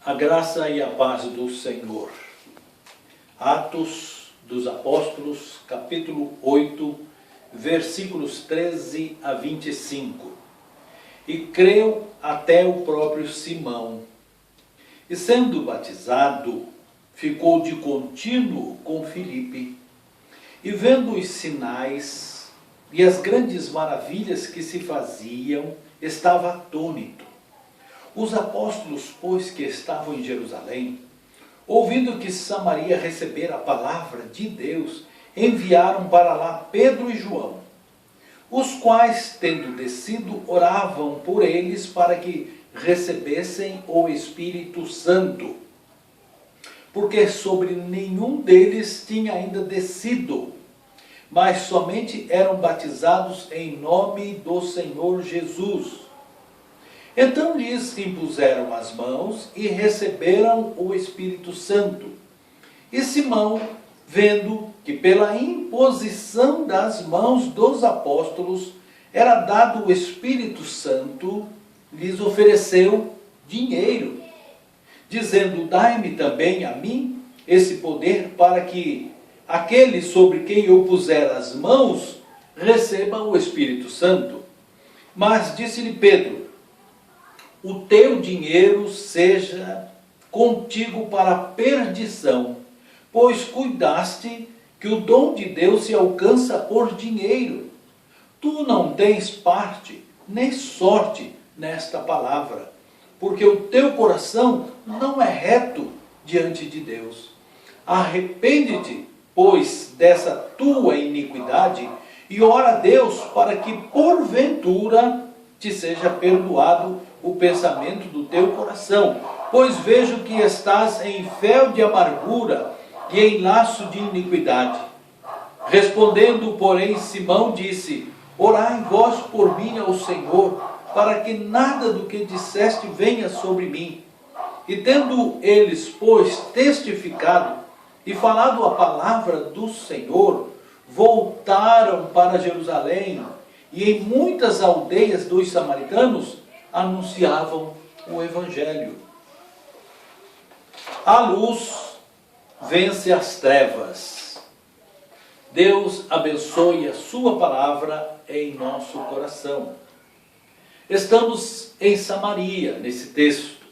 A graça e a paz do Senhor. Atos dos Apóstolos, capítulo 8, versículos 13 a 25. E creu até o próprio Simão. E sendo batizado, ficou de contínuo com Filipe. E vendo os sinais e as grandes maravilhas que se faziam, estava atônito. Os apóstolos, pois, que estavam em Jerusalém, ouvindo que Samaria recebera a palavra de Deus, enviaram para lá Pedro e João, os quais, tendo descido, oravam por eles para que recebessem o Espírito Santo, porque sobre nenhum deles tinha ainda descido, mas somente eram batizados em nome do Senhor Jesus. Então lhes impuseram as mãos e receberam o Espírito Santo. E Simão, vendo que pela imposição das mãos dos apóstolos era dado o Espírito Santo, lhes ofereceu dinheiro, dizendo: dai-me também a mim esse poder, para que aquele sobre quem eu puser as mãos receba o Espírito Santo. Mas disse-lhe Pedro: o teu dinheiro seja contigo para a perdição, pois cuidaste que o dom de Deus se alcança por dinheiro. Tu não tens parte nem sorte nesta palavra, porque o teu coração não é reto diante de Deus. Arrepende-te, pois, dessa tua iniquidade, e ora a Deus para que, porventura, te seja perdoado o pensamento do teu coração, pois vejo que estás em fel de amargura e em laço de iniquidade. Respondendo, porém, Simão disse: orai vós por mim ao Senhor, para que nada do que disseste venha sobre mim. E tendo eles, pois, testificado e falado a palavra do Senhor, voltaram para Jerusalém, e em muitas aldeias dos samaritanos anunciavam o Evangelho. A luz vence as trevas. Deus abençoe a sua palavra em nosso coração. Estamos em Samaria, nesse texto.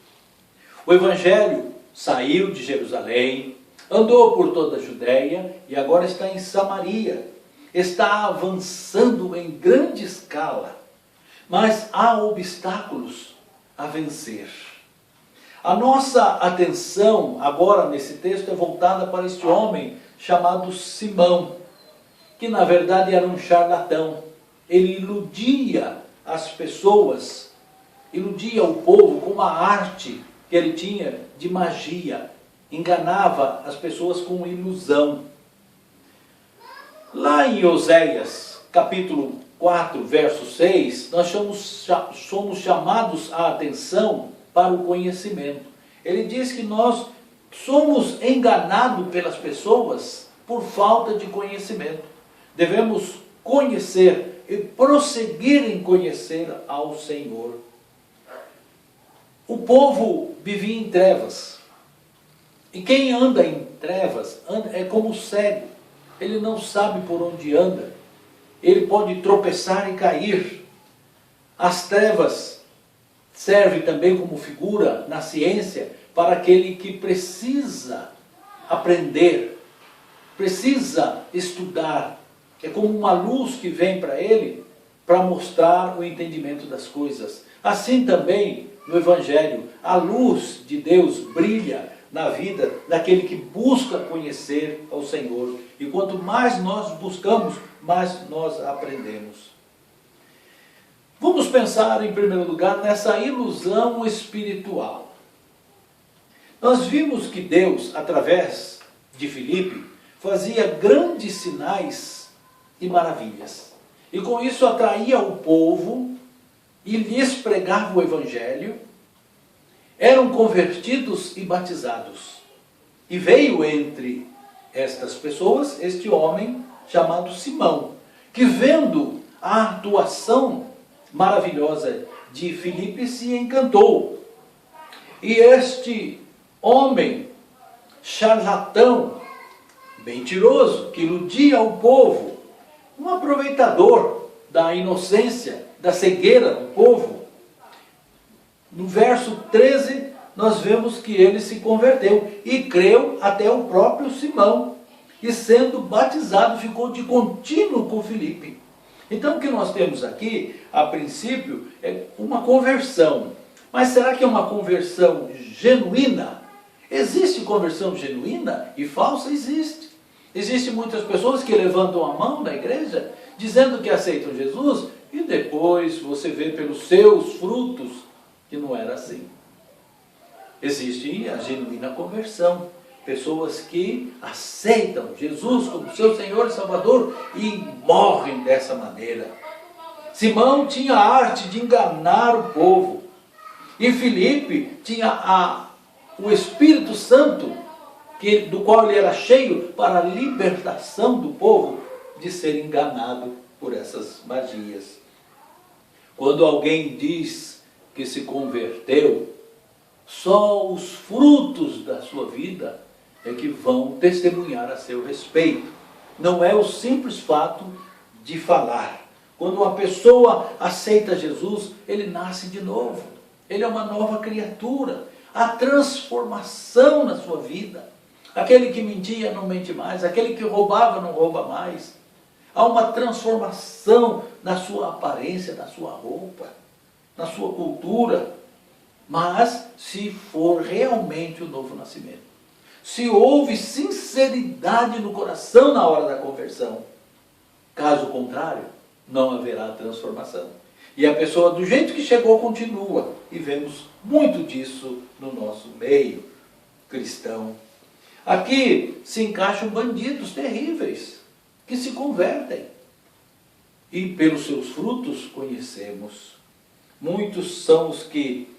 O Evangelho saiu de Jerusalém, andou por toda a Judéia e agora está em Samaria. Está avançando em grande escala, mas há obstáculos a vencer. A nossa atenção agora nesse texto é voltada para este homem chamado Simão, que na verdade era um charlatão. Ele iludia as pessoas, iludia o povo com uma arte que ele tinha de magia, enganava as pessoas com ilusão. Lá em Oséias, capítulo 4, verso 6, nós somos chamados a atenção para o conhecimento. Ele diz que nós somos enganados pelas pessoas por falta de conhecimento. Devemos conhecer e prosseguir em conhecer ao Senhor. O povo vivia em trevas. E quem anda em trevas é como cego. Ele não sabe por onde anda. Ele pode tropeçar e cair. As trevas servem também como figura na ciência para aquele que precisa aprender, precisa estudar. É como uma luz que vem para ele para mostrar o entendimento das coisas. Assim também no Evangelho, a luz de Deus brilha na vida daquele que busca conhecer ao Senhor. E quanto mais nós buscamos, mais nós aprendemos. Vamos pensar, em primeiro lugar, nessa ilusão espiritual. Nós vimos que Deus, através de Filipe, fazia grandes sinais e maravilhas. E com isso atraía o povo e lhes pregava o Evangelho. Eram convertidos e batizados. E veio entre estas pessoas este homem chamado Simão, que vendo a atuação maravilhosa de Filipe se encantou. E este homem charlatão, mentiroso, que iludia o povo, um aproveitador da inocência, da cegueira do povo, no verso 13, nós vemos que ele se converteu e creu até o próprio Simão. E sendo batizado, ficou de contínuo com Filipe. Então o que nós temos aqui, a princípio, é uma conversão. Mas será que é uma conversão genuína? Existe conversão genuína e falsa? Existe. Existem muitas pessoas que levantam a mão na igreja, dizendo que aceitam Jesus, e depois você vê pelos seus frutos que não era assim. Existe a genuína conversão. Pessoas que aceitam Jesus como seu Senhor e Salvador e morrem dessa maneira. Simão tinha a arte de enganar o povo. E Filipe tinha o Espírito Santo, do qual ele era cheio, para a libertação do povo de ser enganado por essas magias. Quando alguém diz que se converteu, só os frutos da sua vida é que vão testemunhar a seu respeito. Não é o simples fato de falar. Quando uma pessoa aceita Jesus, ele nasce de novo. Ele é uma nova criatura. Há transformação na sua vida. Aquele que mentia não mente mais. Aquele que roubava não rouba mais. Há uma transformação na sua aparência, na sua roupa, na sua cultura. Mas se for realmente o novo nascimento. Se houve sinceridade no coração na hora da conversão. Caso contrário, não haverá transformação. E a pessoa do jeito que chegou continua. E vemos muito disso no nosso meio cristão. Aqui se encaixam bandidos terríveis, que se convertem. E pelos seus frutos conhecemos. Muitos são os que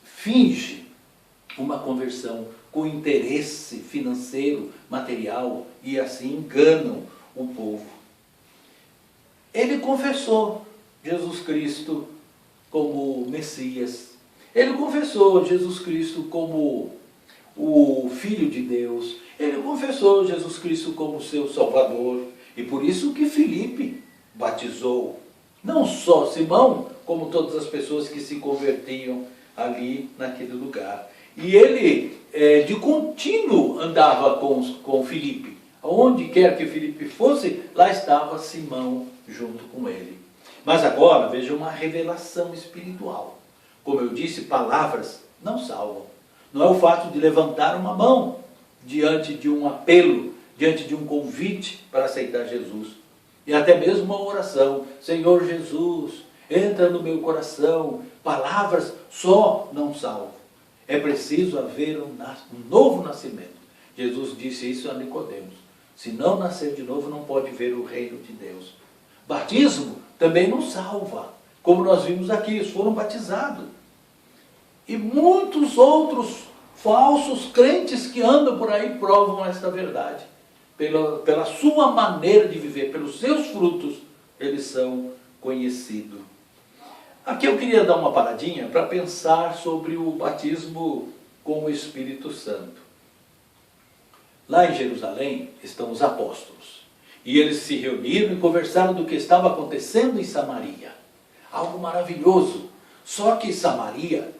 fingem uma conversão com interesse financeiro, material, e assim enganam o povo. Ele confessou Jesus Cristo como Messias. Ele confessou Jesus Cristo como o Filho de Deus. Ele confessou Jesus Cristo como seu Salvador. E por isso que Filipe batizou não só Simão, como todas as pessoas que se convertiam ali naquele lugar. E ele, de contínuo, andava com Filipe. Onde quer que Filipe fosse, lá estava Simão junto com ele. Mas agora, veja uma revelação espiritual. Como eu disse, palavras não salvam. Não é o fato de levantar uma mão diante de um apelo, diante de um convite para aceitar Jesus. E até mesmo uma oração. Senhor Jesus, entra no meu coração. Palavras só não salvam. É preciso haver um novo nascimento. Jesus disse isso a Nicodemos. Se não nascer de novo, não pode ver o reino de Deus. Batismo também não salva. Como nós vimos aqui, eles foram batizados. E muitos outros falsos crentes que andam por aí provam esta verdade. Pela sua maneira de viver, pelos seus frutos, eles são conhecidos. Aqui eu queria dar uma paradinha para pensar sobre o batismo com o Espírito Santo. Lá em Jerusalém estão os apóstolos. E eles se reuniram e conversaram do que estava acontecendo em Samaria. Algo maravilhoso. Só que Samaria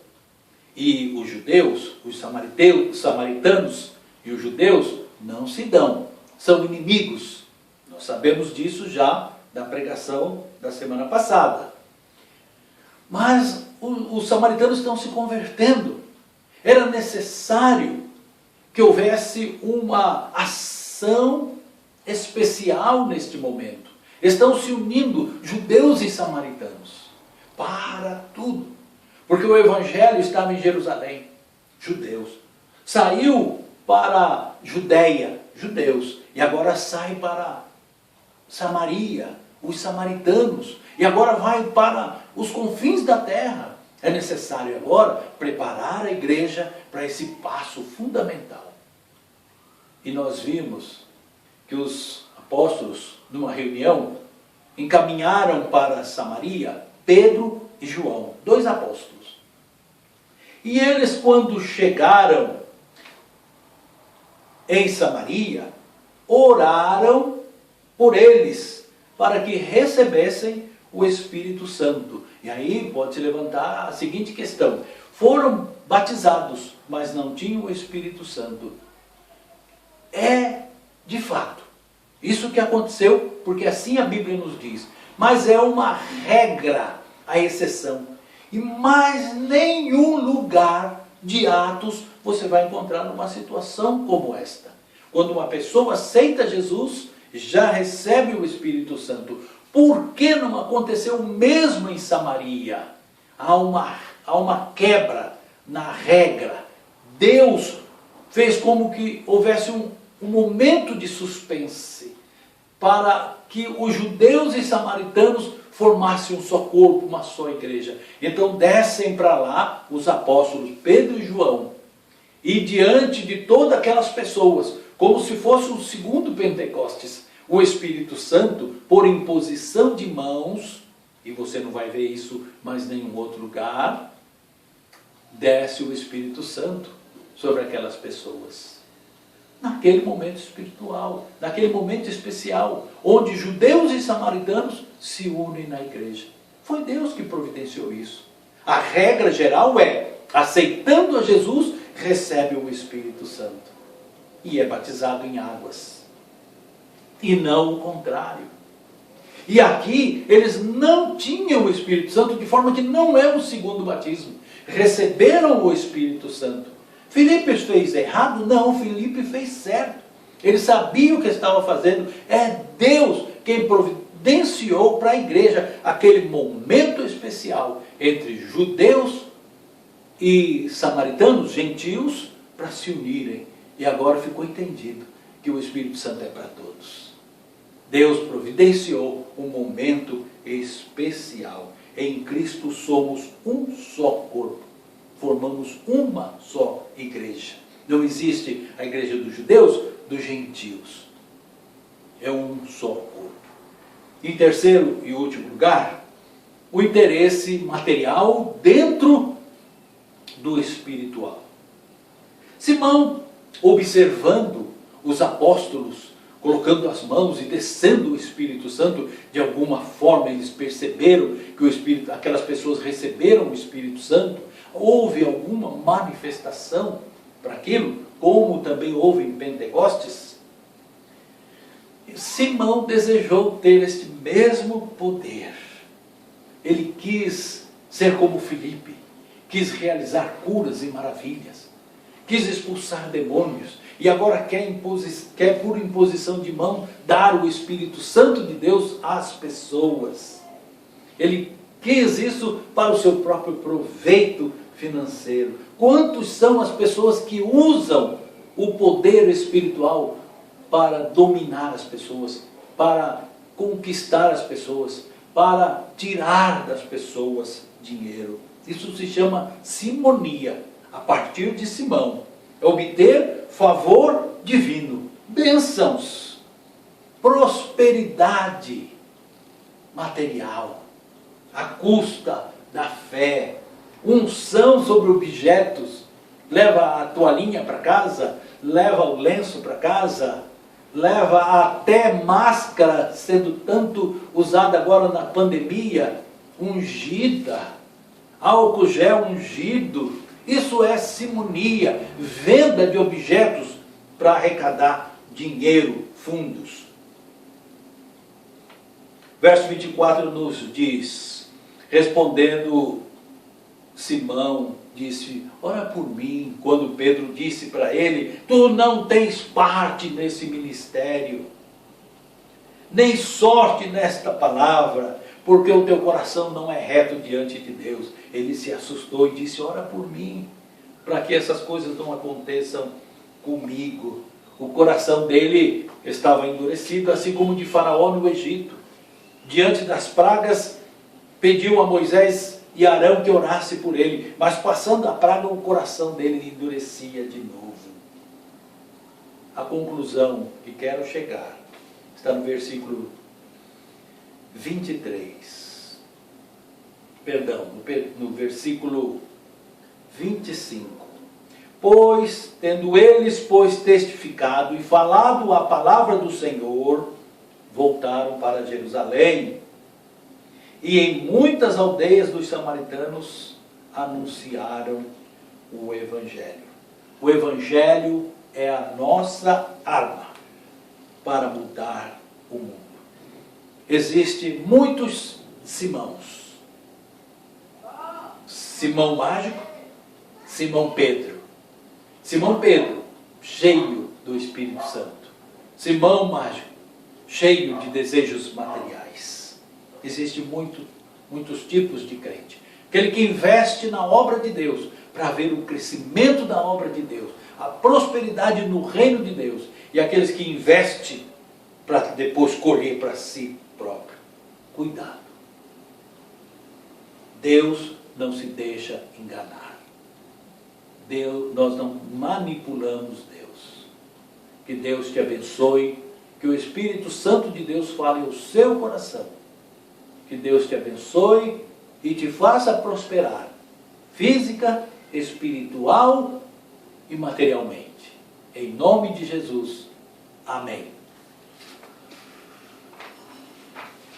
e os judeus, os samaritanos e os judeus não se dão. São inimigos. Nós sabemos disso já da pregação da semana passada. Mas os samaritanos estão se convertendo. Era necessário que houvesse uma ação especial neste momento. Estão se unindo judeus e samaritanos para tudo. Porque o evangelho estava em Jerusalém, judeus. Saiu para Judeia, judeus. E agora sai para Samaria, os samaritanos. E agora vai para os confins da terra. É necessário agora preparar a igreja para esse passo fundamental. E nós vimos que os apóstolos, numa reunião, encaminharam para Samaria Pedro e João, 2 apóstolos. E eles, quando chegaram em Samaria, oraram por eles, para que recebessem o Espírito Santo. E aí pode-se levantar a seguinte questão: foram batizados, mas não tinham o Espírito Santo. É, de fato, isso que aconteceu, porque assim a Bíblia nos diz. Mas é uma regra, a exceção. E mais nenhum lugar de Atos você vai encontrar numa situação como esta. Quando uma pessoa aceita Jesus, já recebe o Espírito Santo. Por que não aconteceu o mesmo em Samaria? Há uma quebra na regra. Deus fez como que houvesse um momento de suspense, para que os judeus e samaritanos formassem um só corpo, uma só igreja. Então descem para lá os apóstolos Pedro e João, e diante de todas aquelas pessoas, como se fosse um segundo Pentecostes, o Espírito Santo, por imposição de mãos, e você não vai ver isso mais em nenhum outro lugar, desce o Espírito Santo sobre aquelas pessoas. Naquele momento espiritual, naquele momento especial, onde judeus e samaritanos se unem na igreja. Foi Deus que providenciou isso. A regra geral é, aceitando a Jesus, recebe o Espírito Santo. E é batizado em águas. E não o contrário. E aqui, eles não tinham o Espírito Santo, de forma que não é um segundo batismo. Receberam o Espírito Santo. Filipe fez errado? Não, Filipe fez certo. Ele sabia o que estava fazendo. É Deus quem providenciou para a igreja aquele momento especial entre judeus e samaritanos, gentios, para se unirem. E agora ficou entendido que o Espírito Santo é para todos. Deus providenciou um momento especial. Em Cristo somos um só corpo. Formamos uma só igreja. Não existe a igreja dos judeus, dos gentios. É um só corpo. Em terceiro e último lugar, o interesse material dentro do espiritual. Simão, observando os apóstolos, colocando as mãos e descendo o Espírito Santo, de alguma forma eles perceberam que aquelas pessoas receberam o Espírito Santo. Houve alguma manifestação para aquilo, como também houve em Pentecostes. Simão desejou ter este mesmo poder. Ele quis ser como Filipe, quis realizar curas e maravilhas, quis expulsar demônios, e agora quer por imposição de mão dar o Espírito Santo de Deus às pessoas. Ele quis isso para o seu próprio proveito financeiro. Quantos são as pessoas que usam o poder espiritual para dominar as pessoas, para conquistar as pessoas, para tirar das pessoas dinheiro? Isso se chama simonia, a partir de Simão. É obter favor divino, bênçãos, prosperidade material, à custa da fé, unção sobre objetos. Leva a toalhinha para casa, leva o lenço para casa, leva até máscara, sendo tanto usada agora na pandemia, ungida, álcool gel ungido. Isso é simonia, venda de objetos para arrecadar dinheiro, fundos. Verso 24 nos diz, respondendo Simão, disse, ora por mim, quando Pedro disse para ele, tu não tens parte nesse ministério, nem sorte nesta palavra, porque o teu coração não é reto diante de Deus. Ele se assustou e disse, ora por mim, para que essas coisas não aconteçam comigo. O coração dele estava endurecido, assim como de Faraó no Egito. Diante das pragas, pediu a Moisés e Arão que orasse por ele, mas passando a praga, o coração dele endurecia de novo. A conclusão que quero chegar está no versículo 23. Perdão, no versículo 25. Pois, tendo eles, testificado e falado a palavra do Senhor, voltaram para Jerusalém. E em muitas aldeias dos samaritanos anunciaram o Evangelho. O Evangelho é a nossa arma para mudar o mundo. Existem muitos Simãos. Simão mágico, Simão Pedro. Simão Pedro, cheio do Espírito Santo. Simão mágico, cheio de desejos materiais. Existem muitos tipos de crente. Aquele que investe na obra de Deus para ver o crescimento da obra de Deus, a prosperidade no reino de Deus. E aqueles que investem para depois colher para si próprio. Cuidado. Deus não se deixa enganar. Nós não manipulamos Deus. Que Deus te abençoe. Que o Espírito Santo de Deus fale ao seu coração. Que Deus te abençoe e te faça prosperar. Física, espiritual e materialmente. Em nome de Jesus. Amém.